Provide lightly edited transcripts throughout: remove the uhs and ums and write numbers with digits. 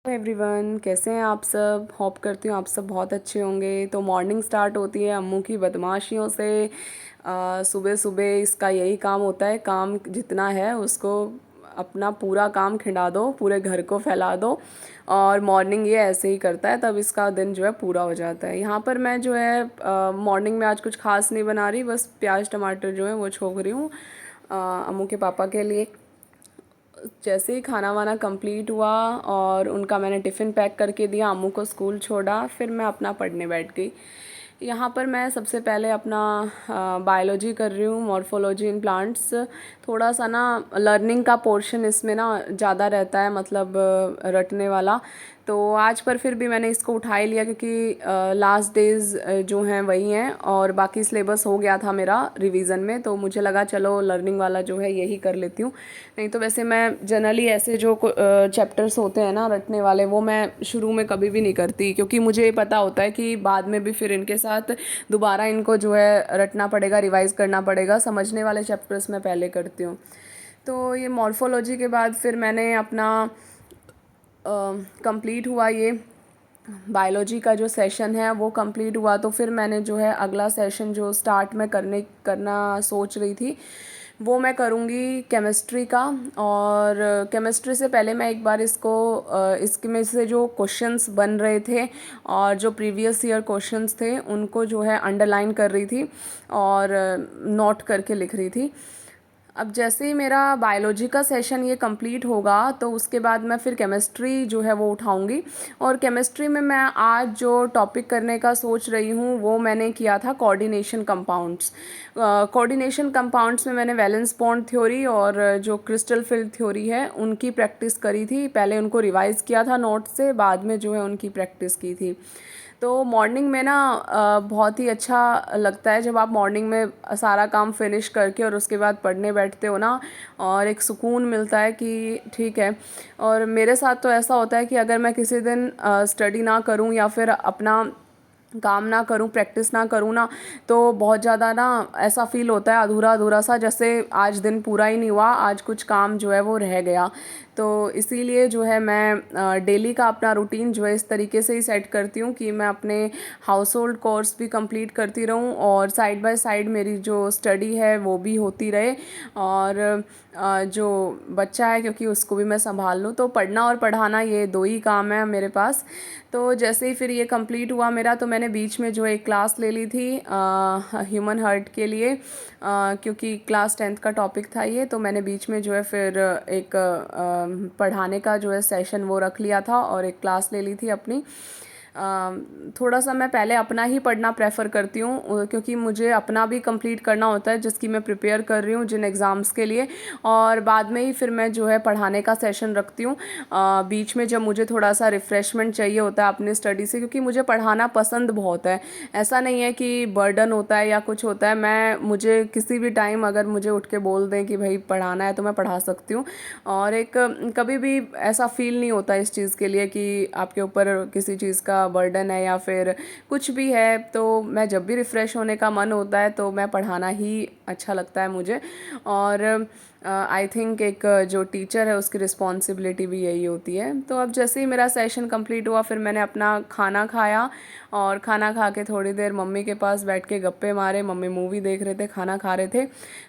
Everyone, कैसे हैं आप सब। होप करती हूँ आप सब बहुत अच्छे होंगे। तो मॉर्निंग स्टार्ट होती है अम्मू की बदमाशियों से। सुबह सुबह इसका यही काम होता है, काम जितना है उसको अपना पूरा काम खिंडा दो, पूरे घर को फैला दो। और मॉर्निंग ये ऐसे ही करता है, तब इसका दिन जो है पूरा हो जाता है। यहाँ पर मैं जो है मॉर्निंग में आज कुछ खास नहीं बना रही, बस प्याज टमाटर जो है वो छोक रही हूँ अम्मू के पापा के लिए। जैसे ही खाना वाना कंप्लीट हुआ और उनका मैंने टिफ़िन पैक करके दिया, अम्मू को स्कूल छोड़ा, फिर मैं अपना पढ़ने बैठ गई। यहाँ पर मैं सबसे पहले अपना बायोलॉजी कर रही हूँ, मॉर्फोलॉजी इन प्लांट्स। थोड़ा सा ना लर्निंग का पोर्शन इसमें ना ज़्यादा रहता है, मतलब रटने वाला। तो आज पर फिर भी मैंने इसको उठा ही लिया क्योंकि लास्ट डेज़ जो हैं वही हैं और बाकी सिलेबस हो गया था मेरा रिवीज़न में। तो मुझे लगा चलो लर्निंग वाला जो है यही कर लेती हूँ। नहीं तो वैसे मैं जनरली ऐसे जो चैप्टर्स होते हैं ना रटने वाले, वो मैं शुरू में कभी भी नहीं करती, क्योंकि मुझे ये पता होता है कि बाद में भी फिर इनके साथ दोबारा इनको जो है रटना पड़ेगा, रिवाइज़ करना पड़ेगा। समझने वाले चैप्टर्स मैं पहले करती हूँ। तो ये मॉर्फोलॉजी के बाद फिर मैंने अपना कंप्लीट हुआ ये बायोलॉजी का जो सेशन है वो कंप्लीट हुआ। तो फिर मैंने जो है अगला सेशन जो स्टार्ट मैं करना सोच रही थी वो मैं करूँगी केमिस्ट्री का। और केमिस्ट्री से पहले मैं एक बार इसके में से जो क्वेश्चंस बन रहे थे और जो प्रीवियस ईयर क्वेश्चंस थे उनको जो है अंडरलाइन कर रही थी और नोट करके लिख रही थी। अब जैसे ही मेरा बायोलॉजी का सेशन ये कंप्लीट होगा तो उसके बाद मैं फिर केमिस्ट्री जो है वो उठाऊंगी। और केमिस्ट्री में मैं आज जो टॉपिक करने का सोच रही हूँ वो मैंने किया था कोऑर्डिनेशन कंपाउंड्स। कोऑर्डिनेशन कंपाउंड्स में मैंने वैलेंस बॉन्ड थ्योरी और जो क्रिस्टल फील्ड थ्योरी है उनकी प्रैक्टिस करी थी। पहले उनको रिवाइज़ किया था नोट से, बाद में जो है उनकी प्रैक्टिस की थी। तो मॉर्निंग में ना बहुत ही अच्छा लगता है जब आप मॉर्निंग में सारा काम फिनिश करके और उसके बाद पढ़ने बैठते हो ना, और एक सुकून मिलता है कि ठीक है। और मेरे साथ तो ऐसा होता है कि अगर मैं किसी दिन स्टडी ना करूं या फिर अपना काम ना करूं, प्रैक्टिस ना करूं ना, तो बहुत ज़्यादा ना ऐसा फील होता है अधूरा अधूरा सा, जैसे आज दिन पूरा ही नहीं हुआ, आज कुछ काम जो है वो रह गया। तो इसीलिए जो है मैं डेली का अपना रूटीन जो है इस तरीके से ही सेट करती हूँ कि मैं अपने हाउस होल्ड कोर्स भी कंप्लीट करती रहूँ और साइड बाय साइड मेरी जो स्टडी है वो भी होती रहे। और जो बच्चा है क्योंकि उसको भी मैं संभाल लूँ, तो पढ़ना और पढ़ाना ये दो ही काम है मेरे पास। तो जैसे ही फिर ये कंप्लीट हुआ मेरा, तो मैंने बीच में जो एक क्लास ले ली थी ह्यूमन हार्ट के लिए, क्योंकि क्लास 10th का टॉपिक था ये। तो मैंने बीच में जो है फिर एक पढ़ाने का जो है सेशन वो रख लिया था और एक क्लास ले ली थी अपनी। थोड़ा सा मैं पहले अपना ही पढ़ना प्रेफर करती हूँ क्योंकि मुझे अपना भी कंप्लीट करना होता है जिसकी मैं प्रिपेयर कर रही हूँ जिन एग्ज़ाम्स के लिए। और बाद में ही फिर मैं जो है पढ़ाने का सेशन रखती हूँ बीच में, जब मुझे थोड़ा सा रिफ़्रेशमेंट चाहिए होता है अपनी स्टडी से, क्योंकि मुझे पढ़ाना पसंद बहुत है। ऐसा नहीं है कि बर्डन होता है या कुछ होता है। मुझे किसी भी टाइम अगर मुझे उठ के बोल दें कि भाई पढ़ाना है तो मैं पढ़ा सकती हूँ। और एक कभी भी ऐसा फ़ील नहीं होता इस चीज़ के लिए कि आपके ऊपर किसी चीज़ का बर्डन है या फिर कुछ भी है। तो मैं जब भी रिफ़्रेश होने का मन होता है तो मैं पढ़ाना ही अच्छा लगता है मुझे। और आई थिंक एक जो टीचर है उसकी रिस्पॉन्सिबिलिटी भी यही होती है। तो अब जैसे ही मेरा सेशन कंप्लीट हुआ फिर मैंने अपना खाना खाया और खाना खा के थोड़ी देर मम्मी के पास बैठ के गप्पे मारे। मम्मी मूवी देख रहे थे, खाना खा रहे थे।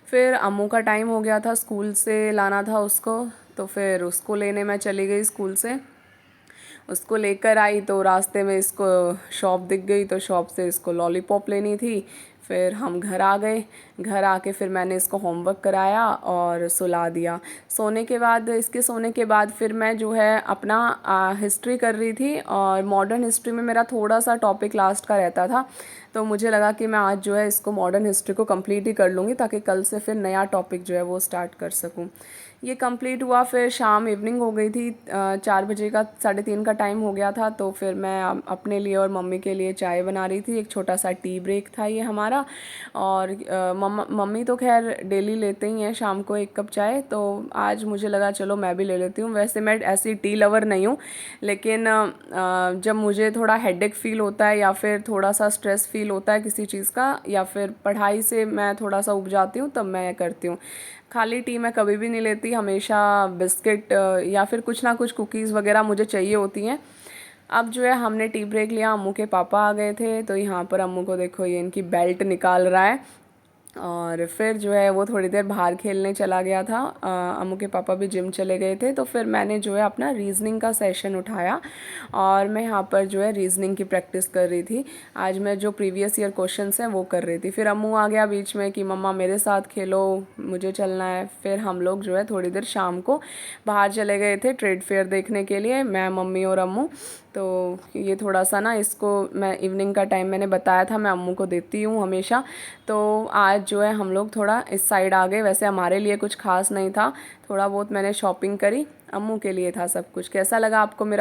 फिर अम्मू का टाइम हो गया था, स्कूल से लाना था उसको, तो फिर उसको लेने मैं चली गई स्कूल से। उसको लेकर आई तो रास्ते में इसको शॉप दिख गई, तो शॉप से इसको लॉलीपॉप लेनी थी। फिर हम घर आ गए। घर आके फिर मैंने इसको होमवर्क कराया और सुला दिया। इसके सोने के बाद फिर मैं जो है अपना हिस्ट्री कर रही थी और मॉडर्न हिस्ट्री में मेरा थोड़ा सा टॉपिक लास्ट का रहता था। तो मुझे लगा कि मैं आज जो है इसको मॉडर्न हिस्ट्री को कंप्लीट ही कर लूँगी ताकि कल से फिर नया टॉपिक जो है वो स्टार्ट कर सकूँ। ये कंप्लीट हुआ, फिर शाम इवनिंग हो गई थी, 4 बजे का 3:30 का टाइम हो गया था। तो फिर मैं अपने लिए और मम्मी के लिए चाय बना रही थी। एक छोटा सा टी ब्रेक था ये हमारा। और मम्मी तो खैर डेली लेते ही हैं शाम को 1 कप चाय, तो आज मुझे लगा चलो मैं भी ले लेती हूँ। वैसे मैं ऐसी टी लवर नहीं हूँ, लेकिन जब मुझे थोड़ा हेडेक फील होता है या फिर थोड़ा सा स्ट्रेस फील होता है किसी चीज़ का, या फिर पढ़ाई से मैं थोड़ा सा उब जाती हूँ, तब मैं करती हूँ। खाली टी मैं कभी भी नहीं लेती, हमेशा बिस्किट या फिर कुछ ना कुछ कुकीज़ वगैरह मुझे चाहिए होती हैं। अब जो है हमने टी ब्रेक लिया, अम्मू के पापा आ गए थे, तो यहाँ पर अम्मू को देखो ये इनकी बेल्ट निकाल रहा है। और फिर जो है वो थोड़ी देर बाहर खेलने चला गया था। अम्मू के पापा भी जिम चले गए थे, तो फिर मैंने जो है अपना रीज़निंग का सेशन उठाया और मैं यहाँ पर जो है रीज़निंग की प्रैक्टिस कर रही थी। आज मैं जो प्रीवियस ईयर क्वेश्चंस हैं वो कर रही थी। फिर अम्मू आ गया बीच में कि मम्मा मेरे साथ खेलो, मुझे चलना है। फिर हम लोग जो है थोड़ी देर शाम को बाहर चले गए थे ट्रेड फेयर देखने के लिए, मैं, मम्मी और अम्मू। तो ये थोड़ा सा ना, इसको मैं इवनिंग का टाइम मैंने बताया था मैं अम्मू को देती हूँ हमेशा। तो आज जो है हम लोग थोड़ा इस साइड आ गए। वैसे हमारे लिए कुछ खास नहीं था, थोड़ा बहुत मैंने शॉपिंग करी, अम्मू के लिए था सब कुछ। कैसा लगा आपको मेरा